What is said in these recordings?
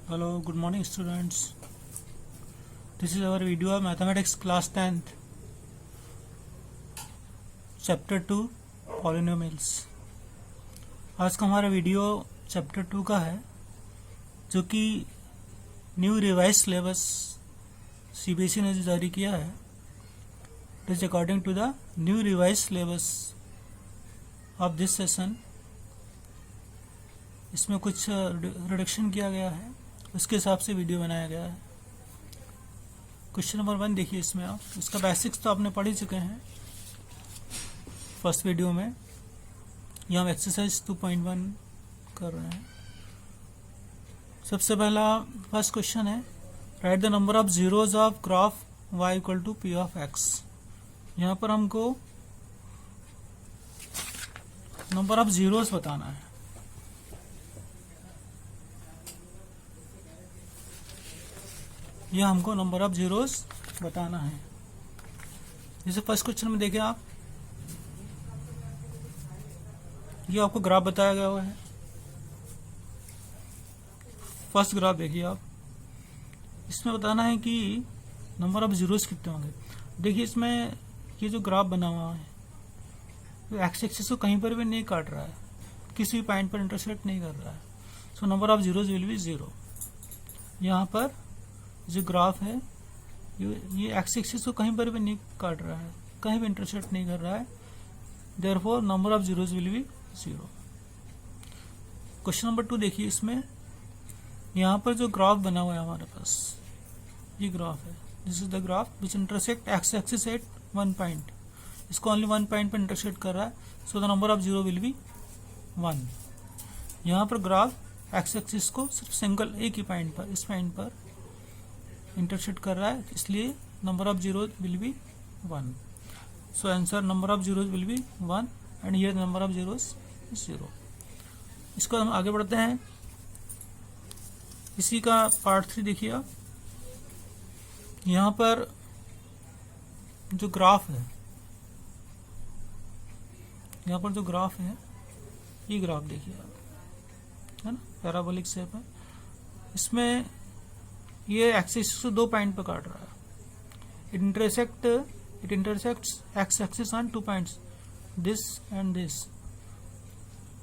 Hello, good morning students. This is our video of mathematics class 10th, chapter 2 polynomials. आज का हमारा video chapter 2 का है, जो कि न्यू रिवाइज सिलेबस सीबीएसई ने जो जारी किया है. It is according to the new revise syllabus of this session. इसमें कुछ रिडक्शन किया गया है, उसके हिसाब से वीडियो बनाया गया है. क्वेश्चन नंबर 1 देखिए. इसमें आप इसका बेसिक्स तो आपने पढ़ ही चुके हैं फर्स्ट वीडियो में. यहाँ हम एक्सरसाइज 2.1 कर रहे हैं. सबसे पहला फर्स्ट क्वेश्चन है, write the number of zeros of graph y equal to p of x. यहाँ पर हमको नंबर ऑफ जीरोज बताना है. यह हमको नंबर ऑफ जीरोस बताना है. जैसे फर्स्ट क्वेश्चन में देखिए आप, ये आपको ग्राफ बताया गया हुआ है. फर्स्ट ग्राफ देखिए आप. इसमें बताना है कि नंबर ऑफ जीरोस कितने होंगे. देखिए इसमें ये जो ग्राफ बना हुआ है, तो एक्स एक्सिस को कहीं पर भी नहीं काट रहा है, किसी भी पॉइंट पर इंटरसेक्ट नहीं कर रहा है. So number of zeros will be 0. यहाँ पर जो ग्राफ है ये एक्स एक्सिस को कहीं पर भी नहीं काट रहा है, कहीं भी इंटरसेक्ट नहीं कर रहा है. Therefore number of zeros will be 0. Question number 2 देखिए. इसमें यहाँ पर जो ग्राफ बना हुआ है हमारे पास, ये ग्राफ है. This is the graph which intersect x axis at one point. इसको ओनली वन पॉइंट पर इंटरसेक्ट कर रहा है. So the number of zero will B 1. यहाँ पर ग्राफ एक्स एक्सिस को सिर्फ सिंगल एक ही पॉइंट पर, इस पॉइंट पर इंटरसेक्ट कर रहा है, इसलिए number of zero will B 1. So answer number of zeros will B 1 and here number of zeros is 0. इसको हम आगे बढ़ते हैं. इसी का पार्ट 3 देखिए आप. यहाँ पर जो ग्राफ है, यहाँ पर जो ग्राफ है, ये ग्राफ देखिए आप, है ना, पैराबोलिक शेप है. इसमें ये एक्सिस को दो पॉइंट पर काट रहा है. It intersects x axis on 2 points, this and this.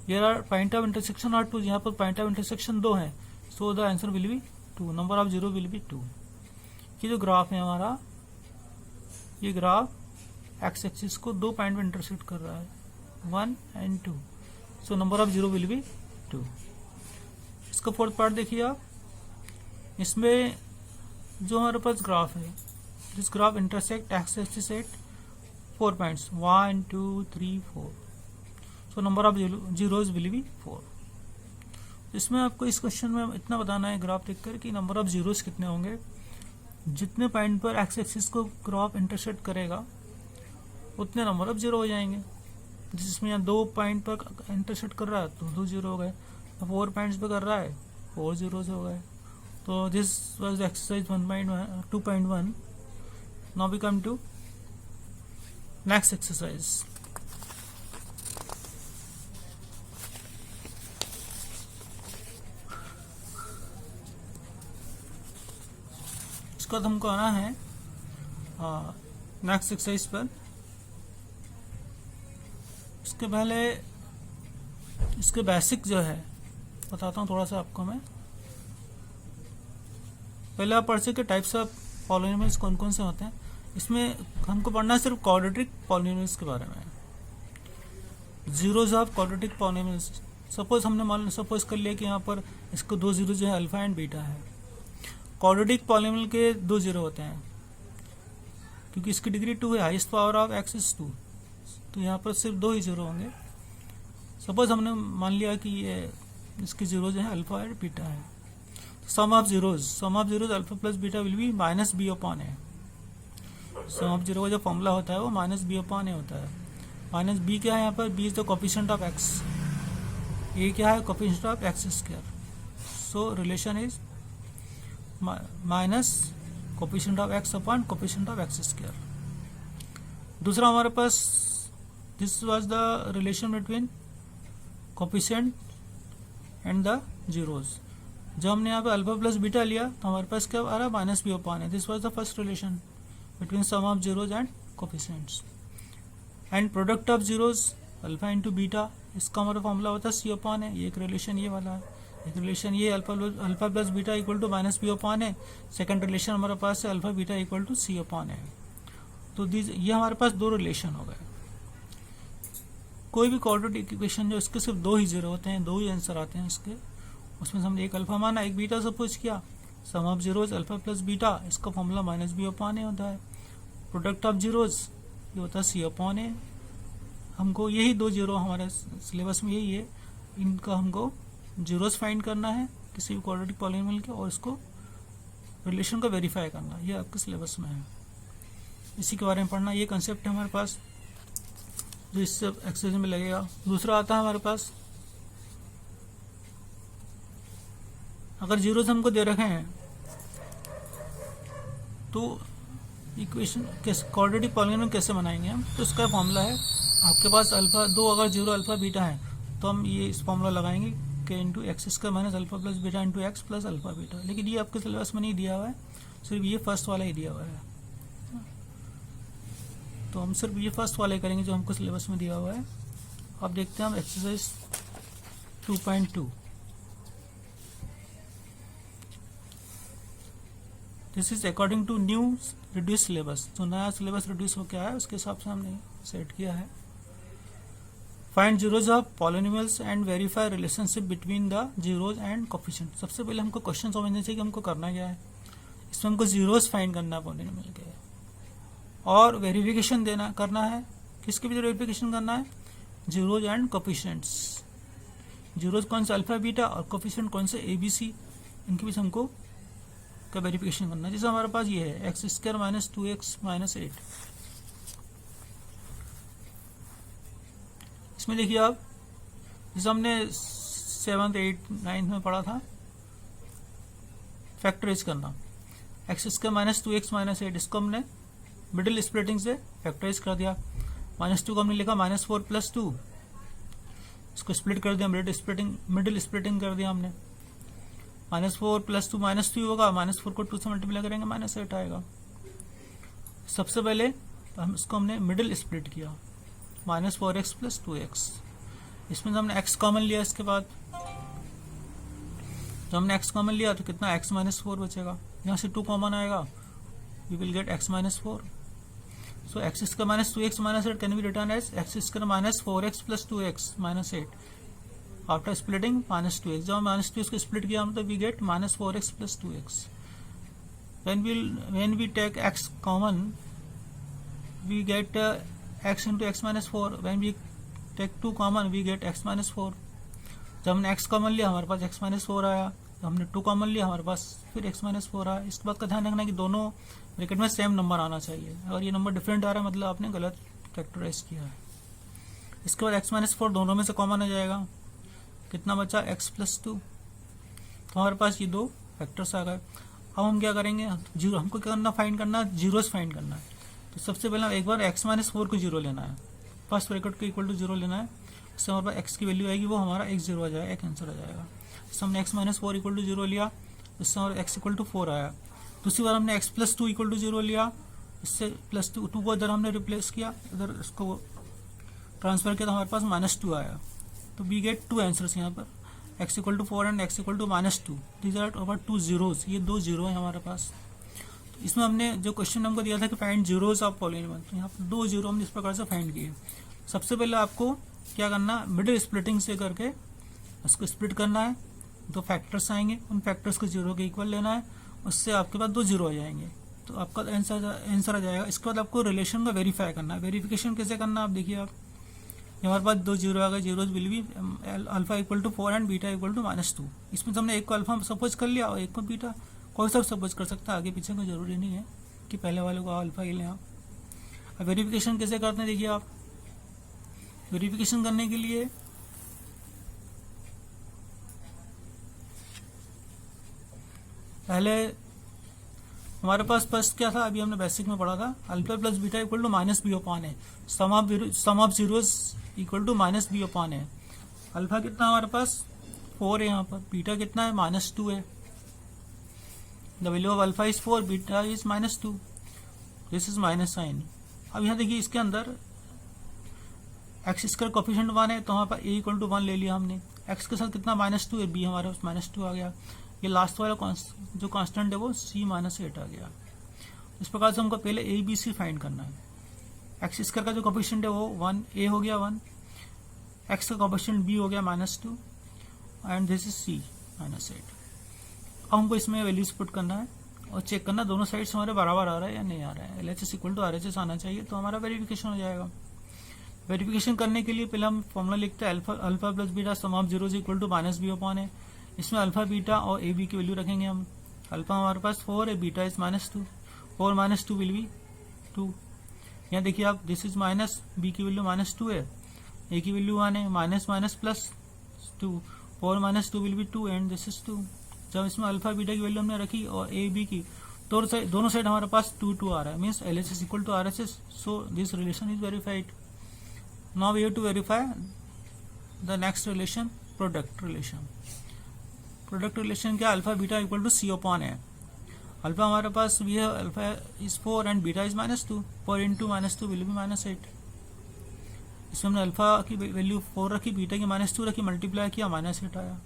Here are point of intersection are 2. यहाँ पर पॉइंट ऑफ इंटरसेक्शन 2 है. So the answer will be 2. Number of zero will be 2. ये जो ग्राफ है हमारा, ये ग्राफ एक्स एक्सिस को दो पॉइंट पर इंटरसेक्ट कर रहा है, 1 and 2. So number of zero will be 2. इसका फोर्थ पार्ट देखिए आप. इसमें जो हमारे पास ग्राफ है, this graph intersect x axis at 4 points, 1 2 3 4. So number of zeros will B 4. इसमें आपको इस क्वेश्चन में इतना बताना है ग्राफ देखकर कि नंबर ऑफ जीरोज कितने होंगे. जितने पॉइंट पर एक्स एक्सिस को ग्राफ इंटरसेक्ट करेगा उतने नंबर ऑफ जीरो हो जाएंगे. जिसमें यहाँ 2 पॉइंट पर इंटरसेक्ट कर रहा है तो 2 जीरो हो गए. 4 पॉइंट्स पर कर रहा है 4 जीरोज हो गए. So this was exercise 2.1. Now we come to next exercise. इसको हमको आना है नेक्स्ट एक्सरसाइज पर. इसके पहले इसके बेसिक जो है बताता हूँ थोड़ा सा आपको मैं. पहले आप पढ़ सके टाइप्स ऑफ पॉलिनोमियल्स कौन कौन से होते हैं. इसमें हमको पढ़ना है सिर्फ क्वाड्रेटिक पॉलिनोमियल्स के बारे में. Zeros of quadratic polynomials. Suppose हमने सपोज कर लिया कि यहाँ पर इसको 2 जीरो जो है अल्फा एंड बीटा है. क्वाड्रेटिक पॉलिनोमियल के 2 जीरो होते हैं क्योंकि इसकी डिग्री 2 है. Highest power of x is 2, तो यहाँ पर सिर्फ 2 ही जीरो होंगे. सपोज हमने मान लिया कि ये इसकी जीरो जो है अल्फा और बीटा है. Sum of zeros alpha plus beta will be minus B upon a. Sum of zero का जो फॉर्मूला होता है वो माइनस बी अपॉन ए होता है. माइनस बी क्या है यहाँ पर, b is the coefficient of x. A क्या है, coefficient of x square. So relation is minus coefficient of x upon coefficient of x square. दूसरा हमारे पास this was the relation between coefficient and the zeros. जब हमने यहाँ पे alpha plus beta लिया तो हमारे पास क्या आ रहा है, माइनस बी अपॉन है. This was the first relation between sum of zeros and coefficients. And product of zeros alpha into beta, इसका हमारा फॉर्मूला होता है सी अपॉन है. ये एक रिलेशन ये वाला है, एक रिलेशन ये alpha plus beta equal to minus B upon है. सेकंड रिलेशन हमारे पास है alpha beta equal to C upon है. तो ये हमारे पास दो रिलेशन हो गए. कोई भी क्वाड्रेटिक इक्वेशन जो इसके सिर्फ दो ही जीरो होते हैं, दो ही आंसर आते हैं इसके, उसमें से हमने एक अल्फा माना एक बीटा सपोज किया. Sum of zeros alpha plus beta, इसका फॉर्मूला माइनस बी अपॉन ए होता है. प्रोडक्ट ऑफ जीरोज ये होता है सी अपॉन ए. हमको यही दो जीरो हमारे सिलेबस में यही है, इनका हमको जीरोज फाइंड करना है किसी भी क्वाड्रेटिक पॉलिनोमियल के, और इसको रिलेशन को वेरीफाई करना. ये आपके सिलेबस में है, इसी के बारे में पढ़ना. ये कंसेप्ट है हमारे पास जो इससे एक्सरसाइज में लगेगा. दूसरा आता है हमारे पास, अगर जीरोज हमको दे रखे हैं तो इक्वेशन कैसे क्वाड्रेटिक पॉलिनोमियल कैसे बनाएंगे हम, तो इसका फॉर्मूला है आपके पास अल्फा दो, अगर जीरो अल्फा बीटा है तो हम ये इस फॉर्मूला लगाएंगे के into x square minus alpha plus beta into x plus alpha beta. लेकिन ये आपके सिलेबस में नहीं दिया हुआ है, सिर्फ ये फर्स्ट वाला ही दिया हुआ है. तो हम सिर्फ ये फर्स्ट वाले करेंगे जो हमको सिलेबस में दिया हुआ है. अब देखते हैं हम exercise 2.2. This is according to new reduce syllabus. जो नया सिलेबस रिड्यूस हो गया है उसके हिसाब से हमने सेट किया है. Find zeros of polynomials and verify relationship between the zeros and coefficient. सबसे पहले हमको क्वेश्चन समझना चाहिए कि हमको करना क्या है. इसमें हमको जीरोज फाइंड करना है पॉलिनोमियल के, और वेरिफिकेशन करना है. किसके भी वेरिफिकेशन करना है, जीरोज एंड कोफिशिएंट्स. जीरोज कौन से अल्फा बीटा और कोफिशिएंट कौन से ए बी सी, इनके बीच हमको का वेरिफिकेशन करना है. जैसे हमारे पास ये है x square minus 2x minus 8. इसमें देखिए आप, जैसे हमने 7th 8th 9th में पढ़ा था फैक्टराइज करना. X square minus 2x minus 8, इसको हमने मिडिल स्प्लिटिंग से फैक्टराइज कर दिया. -2 को हमने लिखा -4 प्लस 2, इसको स्प्लिट कर दिया, मिडिल स्प्लिटिंग कर दिया हमने. -4 प्लस 2 -2 होगा, -4 को 2 से मल्टीप्लाई करेंगे -8 आएगा. सबसे पहले इसको हमने मिडिल स्प्लिट किया, -4x प्लस 2x. इसमें हमने x कॉमन लिया. इसके बाद जब हमने x कॉमन लिया तो कितना x -4 बचेगा. यहाँ से 2 कॉमन आएगा, we will get x -4. So x square minus 2x minus 8 can be written as x square minus 4x plus 2x minus 8 after splitting -2x. जब -2x को स्प्लिट किया हम तो we get -4x plus 2x. when we take x common we get x into x minus 4. when we take 2 common we get x minus 4. जब हमने x common लिया हमारे पास x minus 4 आया. जब हमने 2 कॉमन लिया हमारे पास फिर x minus 4 आया. इस बात का ध्यान रखना कि दोनों ब्रैकेट में सेम नंबर आना चाहिए. अगर ये नंबर डिफरेंट आ रहा है मतलब आपने गलत फैक्टराइज किया है. इसके बाद x minus 4 दोनों में से कॉमन आ जाएगा. कितना बचा x plus 2. तो हमारे पास ये दो फैक्टर्स आ गए. अब हम क्या करेंगे, जीरो हमको क्या करना, फाइंड करना, जीरोस फाइंड करना है. तो सबसे पहले एक बार x माइनस 4 को जीरो लेना है, फर्स्ट ब्रैकेट को इक्वल टू जीरो लेना है. इससे हमारे पास x की वैल्यू आएगी, वो हमारा x जीरो आ जाएगा, एक आंसर आ जाएगा. इससे हमने x minus 4 equal to zero लिया, इससे हमारा x इक्वल टू 4 आया. दूसरी बार हमने x plus 2 equal to zero लिया, इससे प्लस 2 को इधर हमने रिप्लेस किया, इधर इसको ट्रांसफर किया तो हमारे पास -2 आया. तो वी गेट 2 आंसर्स यहाँ पर, x equal to 4 and x equal to -2. These are over 2 zeros. ये 2 जीरो है हमारे पास. तो इसमें हमने जो क्वेश्चन हमको दिया था कि फाइंड जीरोज ऑफ पॉलिनोमियल, तो यहाँ पर 2 जीरो हमने इस प्रकार से फाइंड किए. सबसे पहले आपको क्या करना, मिडिल स्प्लिटिंग से करके उसको स्प्लिट करना है. 2 फैक्टर्स आएंगे, उन फैक्टर्स को जीरो के इक्वल लेना है, उससे आपके पास 2 जीरो आ जाएंगे, तो आपका आंसर आ जाएगा. इसके बाद आपको रिलेशन का वेरीफाई करना है. वेरिफिकेशन कैसे करना है आप देखिए. आप हमारे पास 2 जीरो आ गए. Zeros will be alpha equal to 4 and beta equal to -2. इसमें तो हमने एक को अल्फा सपोज कर लिया और एक को बीटा, कोई सा सपोज कर सकता है, आगे पीछे को जरूरी नहीं है कि पहले वाले को अल्फा ही लें आप. अब वेरिफिकेशन कैसे करते हैं देखिए. आप वेरिफिकेशन करने के लिए पहले हमारे पास फर्स्ट क्या था, अभी हमने बेसिक में पढ़ा था, alpha plus beta equal to -b upon है. Sum of zeros equal to -b upon है. अल्फा कितना हमारे पास 4 है यहाँ पर, बीटा कितना है -2 है, the value of alpha is 4, beta is -2, this is minus sign. अब यहाँ देखिए इसके अंदर एक्स स्क्वायर कोफिशिएंट 1 है, तो वहाँ पर a इक्वल टू 1 ले लिया हमने, एक्स के साथ कितना -2 है, b हमारे पास -2 आ गया, ये लास्ट वाला जो कांस्टेंट है वो c -8 आ गया। इस प्रकार से हमको पहले a b c फाइंड करना है। एक्स स्क्वायर का जो कोफिशिएंट है वो 1 a हो गया 1, एक्स का कोफिशिएंट b हो गया -2 एंड दिस इज c -8। अब हमको इसमें वैल्यूज पुट करना है और चेक करना दोनों साइड्स हमारे बराबर आ रहा है या नहीं आ रहा है। LHS इक्वल टू RHS आना चाहिए, तो हमारा वेरिफिकेशन हो जाएगा। वेरिफिकेशन करने के लिए पहले हम फॉर्मूला लिखते हैं alpha plus beta sum of zero equal to -b/a। इसमें अल्फा बीटा और ए बी की वैल्यू रखेंगे हम। अल्फा हमारे पास 4 है, बीटा इज -2, 4 -2 विल बी 2। यहाँ देखिए आप, दिस इज माइनस, बी की वैल्यू -2 है, ए की वैल्यू 1 है, minus minus plus 2, 4 -2 will be 2 and this is 2। जब इसमें अल्फा बीटा की वैल्यू हमने रखी और ए बी की, तो दोनों साइड हमारे पास 2 2 आ रहा है, means LHS equal to RHS, so this relation is verified. Now we have to verify the next relation, product relation. Product relation क्या, alpha beta equal to c/a। Alpha हमारे पास भी है, alpha is 4 and beta is -2, 4 into -2 will be -8। इसमें हमने alpha की value 4 रखी, beta की -2 रखी, मल्टीप्लाई किया, -8 आया।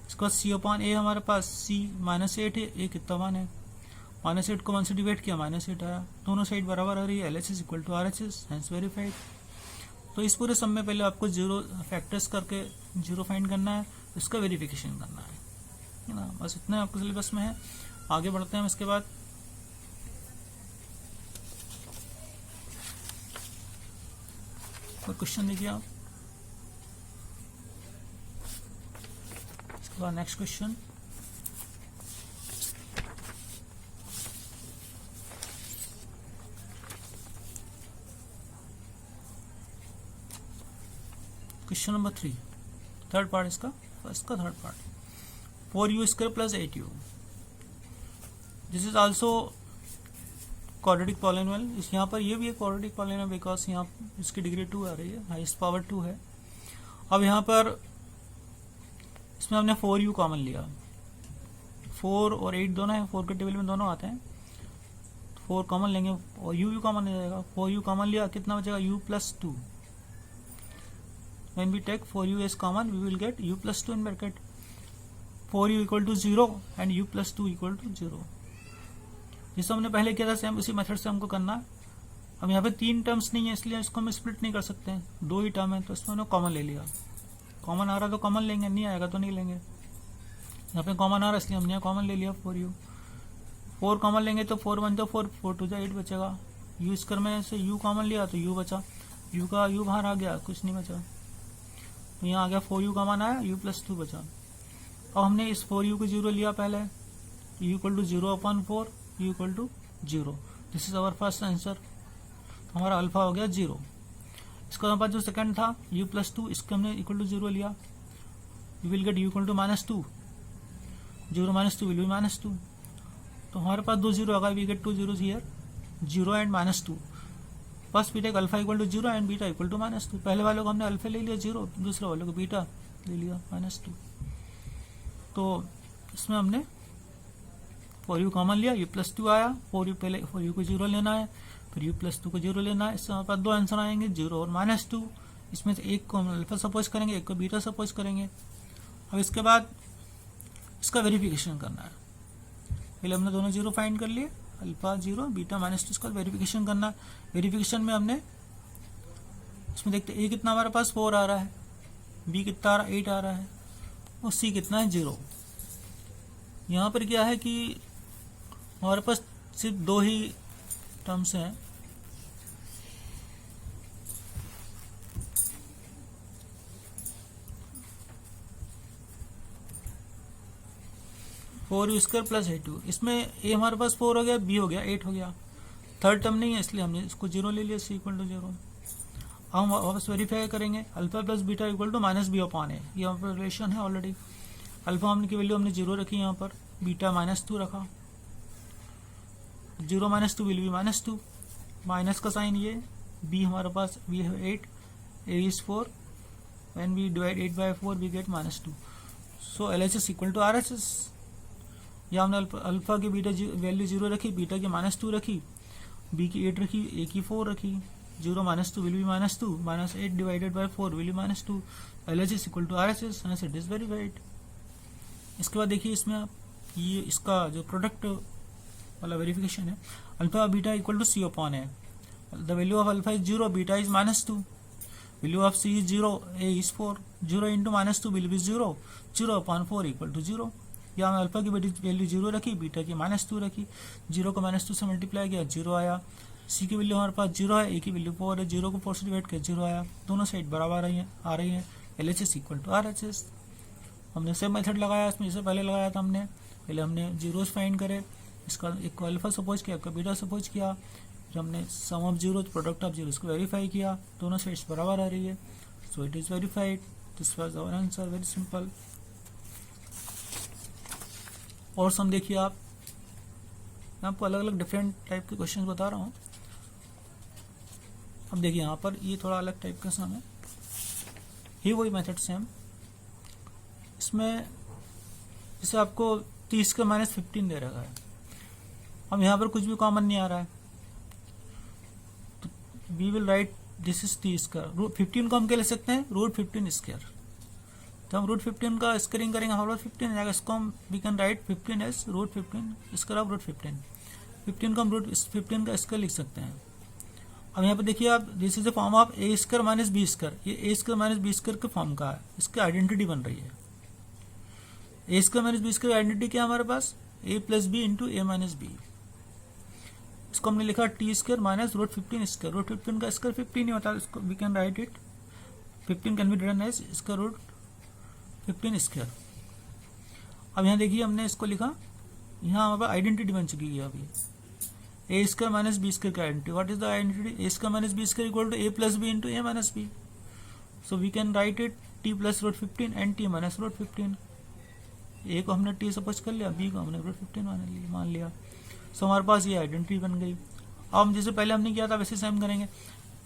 इसके बाद c/a हमारे पास c -8 है, a कितना 1 है, -8 को 1 से डिवाइड किया, -8 आया। दोनों साइड बराबर आ रही है, LHS equal to RHS, hence verified. तो इस पूरे सम में पहले आपको जीरो फैक्टर्स करके जीरो फाइंड करना है, उसका वेरिफिकेशन करना है ना। बस इतना आपको सिलेबस में है। आगे बढ़ते हैं इसके बाद। कोई क्वेश्चन देखिए आप, इसके बाद next question. Question number 3, third part इसका, फर्स्ट का third part. 4u² plus 8u, this is also quadratic polynomial. यहाँ पर ये भी एक क्वाड्रेटिक पॉलिनोमियल, बिकॉज यहाँ इसकी डिग्री 2 आ रही है, हाईएस्ट पावर 2 है। अब यहाँ पर इसमें हमने 4u कॉमन लिया, 4 और 8 दोनों है, 4 के टेबल में दोनों आते हैं, 4 कॉमन लेंगे और u भी कॉमन हो जाएगा। 4u कॉमन लिया, कितना बचेगा, u plus 2। When we take 4u as common, we will get u plus 2 in bracket. 4u equal to 0 and u plus 2 equal to 0. जिसको हमने पहले किया था सेम उसी मेथड से हमको करना है। अब यहाँ पे 3 टर्म्स नहीं है, इसलिए इसको हम स्प्लिट नहीं कर सकते हैं, 2 ही टर्म है, तो इसमें हमने कॉमन ले लिया। कॉमन आ रहा तो कॉमन लेंगे, नहीं आएगा तो नहीं लेंगे। यहाँ पे कॉमन आ रहा है इसलिए हमने कॉमन ले लिया 4u। 4 कॉमन लेंगे तो 4 1 4, 4 2 8 बचेगा। u स्क्वायर में से u कॉमन लिया तो u बचा, u का u बाहर आ गया, कुछ नहीं बचा। तो यहाँ आ गया 4u कॉमन आया, u प्लस 2 बचा। अब हमने इस 4u को 0 लिया पहले, u equal to 0/4, u equal to 0। This is our first answer. हमारा अल्फा हो गया 0। इसका हमारे पास जो सेकंड था u प्लस 2, इसको हमने इक्वल टू 0 लिया, you will get u equal to -2, 0 -2 will be -2। तो हमारे पास 2 0 आ गया, we get 2 zeros here, 0 and -2। First we take alpha equal to 0 and beta equal to -2। पहले वाले को हमने अल्फा ले लिया 0, दूसरे वाले को बीटा ले लिया -2। तो इसमें हमने 4u कॉमन लिया, u प्लस 2 आया, 4u पहले 4u को 0 लेना है, फिर u प्लस 2 को 0 लेना है। इससे हमारे पास 2 आंसर आएंगे, 0 और -2। इसमें से एक को हम अल्फा सपोज करेंगे, एक को बीटा सपोज करेंगे। अब इसके बाद इसका वेरिफिकेशन करना है। पहले हमने दोनों 0 फाइंड कर लिए, अल्फा 0 बीटा -2, इसका वेरिफिकेशन करना है। वेरिफिकेशन में हमने इसमें देखते a कितना हमारे पास 4 आ रहा है, b कितना आ रहा है 8 आ रहा है, और c कितना है 0। यहाँ पर क्या है कि हमारे पास सिर्फ 2 ही टर्म्स हैं, four you square plus 8u। इसमें a हमारे पास 4 हो गया, b हो गया 8 हो गया, थर्ड टर्म नहीं है इसलिए हमने इसको 0 ले लिया, c इक्वल टू 0। अब हम वापस वेरीफाई करेंगे, alpha plus beta equal to -b/a। ये यहाँ पर रिलेशन है ऑलरेडी। अल्फा हमने की वैल्यू हमने 0 रखी, यहाँ पर बीटा -2 रखा, 0 -2 विल बी -2, माइनस का साइन ये, b हमारे पास b है 8, a is 4, when we divide 8 by 4 we get -2। So LHS equal to RHS। या हमने अल्फा की बीटा वैल्यू 0 रखी, बीटा की -2 रखी, बी की 8 रखी, ए की 4 रखी। 0 - 2 will be -2, -8 divided by 4 will be -2। LHS equal to RHS, हमें इट इज वेरीफाइड। इसके बाद देखिए इसमें आप ये इसका जो प्रोडक्ट वाला वेरिफिकेशन है, alpha beta equal to C upon है। The value of alpha is 0, beta is -2, value of C is 0, A is 4। 0 into -2 will be 0, 0 upon 4 equal to 0। या हमने अल्फा की वैल्यू 0 रखी, बीटा की -2 रखी, 0 को -2 से मल्टीप्लाई किया, 0 आया। C की वैल्यू हमारे पास 0 है, A की वैल्यू 4 है, 0 को 4 से डिवाइड किया, 0 आया। दोनों साइड बराबर आ रही है। LHS equal to RHS। हमने सेम मेथड लगाया इसमें, इससे पहले लगाया था हमने। पहले हमने जीरोस फाइंड करे, इसका एक को अल्फा सपोज किया, एक को बीटा सपोज किया, फिर हमने sum of zero product of zero को वेरीफाई किया, दोनों साइड्स बराबर आ रही है। So it is verified. This was our answer, very simple. और सम देखिए आप, मैं आपको अलग अलग डिफरेंट टाइप के क्वेश्चन बता रहा हूँ। अब देखिए यहाँ पर ये थोड़ा अलग टाइप का सम है, ही वही मेथड सेम। इसमें जैसे आपको 30 का -15 दे रखा है, अब यहाँ पर कुछ भी कॉमन नहीं आ रहा है, तो we will write this is 30 का रूट 15 को हम क्या ले सकते हैं, रूट 15 स्क्वायर। तो हम रूट 15 का स्क्वायरिंग करेंगे, हमारे पास 15 आ जाएगा। इसको हम we can write 15 as root 15 square of root 15। 15 को हम रूट 15 का स्क्वायर लिख सकते हैं। अब यहाँ पे देखिए आप, this is the form of A square minus B square. ये A square minus B square के फॉर्म का है, इसकी आइडेंटिटी बन रही है। A square minus B square identity क्या है हमारे पास, A plus B into A minus B. इसको हमने लिखा T square minus root 15 square. Root 15 का स्क्वायर 15 ही होता है, इसको we can write it 15 can be written as इसका रूट 15 स्क्वायर। अब यहाँ देखिए हमने इसको लिखा, यहाँ हमारे पास आइडेंटिटी बन चुकी है अभी, a square minus B square का identity. What is the identity, a square minus B square equal to a plus B into A minus b. So we can write it t plus root 15 and t minus root 15। A को हमने T suppose कर लिया, B को हमने root 15 मान लिया। सो हमारे पास ये आइडेंटिटी बन गई। अब हम जैसे पहले हमने किया था वैसे सेम करेंगे।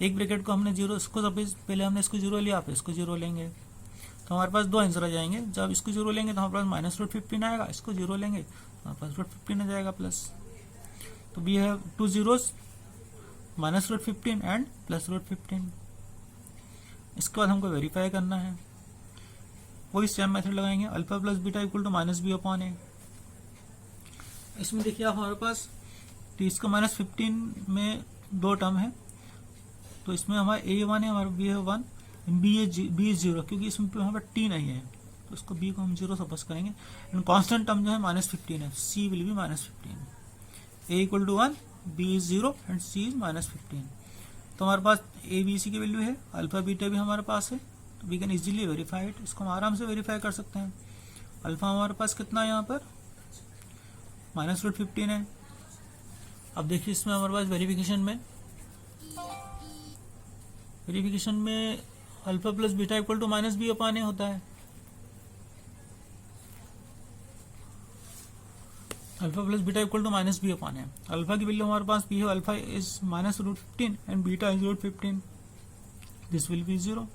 एक ब्रैकेट को हमने जीरो, इसको सपोज पहले हमने इसको जीरो लिया, फिर इसको जीरो लेंगे, तो हमारे पास दो आंसर आ जाएंगे। जब इसको जीरो लेंगे तो हमारे पास माइनस रूट 15 आएगा, इसको जीरो लेंगे तो हमारे पास रूट 15 आ जाएगा प्लस। तो we have two zeros, minus root 15 and plus root 15। इसके बाद हमको वेरीफाई करना है, वही सेम मेथड लगाएंगे, alpha plus beta equal to minus B upon A. इसमें देखिए आप हमारे पास 30 का -15 में दो टर्म है, तो इसमें हमारा a1 है, हमारा b है 1, b is 0, क्योंकि इसमें हमारे पास t नहीं है, तो इसको b को हम 0 सपोज करेंगे। एंड कांस्टेंट टर्म जो है -15 है, c will be -15। a equal to 1, b is 0 and c is -15। तो हमारे पास a b c की वैल्यू है, अल्फा बीटा भी हमारे पास है, तो we can easily verify it. इसको हम आराम से वेरीफाई कर सकते हैं। अल्फा हमारे पास कितना है यहाँ पर, माइनस रूट 15 है। अब देखिए इसमें हमारे पास वेरिफिकेशन में alpha plus beta equal to minus B upon ए होता है। Alpha plus beta equal to minus B upon A. Alpha की वैल्यू हमारे पास बी है, alpha is minus root 15 and beta is root 15, this will be 0।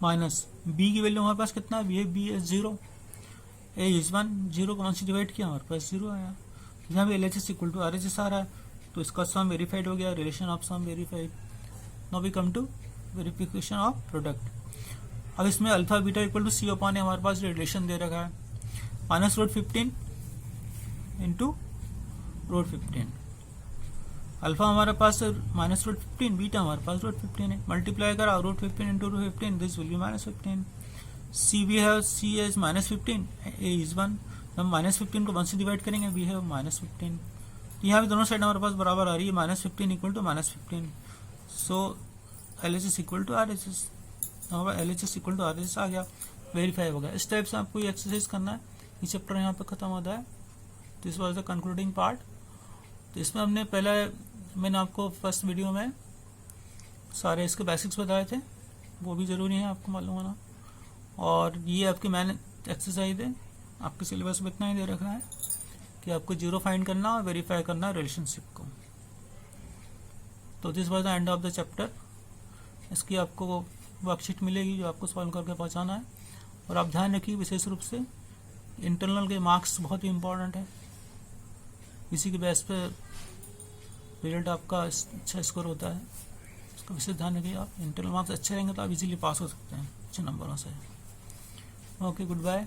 Minus B की value हमारे पास कितना है, बी इज 0, ए इज 1, 0 को 1 से डिवाइड किया, हमारे पास 0 आया। यहाँ भी LHS इक्वल टू RHS आ रहा है, तो इसका सम वेरीफाइड हो गया, relation of sum verified. Now we come to verification of product. अब इसमें alpha beta equal to C upon A हमारे पास रिलेशन दे रखा है, minus root 15 into root 15। Alpha हमारे पास माइनस रूट 15, बीटा हमारे पास रूट 15 है, मल्टीप्लाई करा root 15 into root 15, this will be -15। C we have c as -15, a is 1, हम -15 को 1 से डिवाइड करेंगे, वी हैव -15। यहाँ भी दोनों साइड हमारे पास बराबर आ रही है, -15 equal to -15। So LHS equal to RHS, हमारा LHS इक्वल टू RHS आ गया, वेरीफाई हो गया। इस टाइप से आपको ये एक्सरसाइज करना है। ये चैप्टर यहाँ पे खत्म होता है। This was the concluding part. तो इसमें हमने मैंने आपको फर्स्ट वीडियो में सारे इसके बेसिक्स बताए थे, वो भी ज़रूरी है आपको मालूम होना। और ये आपकी मैंने एक्सरसाइज है, आपके सिलेबस में इतना ही दे रखा है कि आपको जीरो फाइंड करना और वेरीफाई करना रिलेशनशिप को। तो this was the end of the chapter. इसकी आपको वर्कशीट मिलेगी जो आपको सॉल्व करके पहुंचाना है। और आप ध्यान रखिए विशेष रूप से इंटरनल के मार्क्स बहुत ही इम्पोर्टेंट है, इसी के बेस पे रिजल्ट आपका अच्छा स्कोर होता है। इसका विशेष ध्यान रखिए, आप इंटरनल मार्क्स अच्छे रहेंगे तो आप इजीली पास हो सकते हैं अच्छे नंबरों से। Okay, good bye.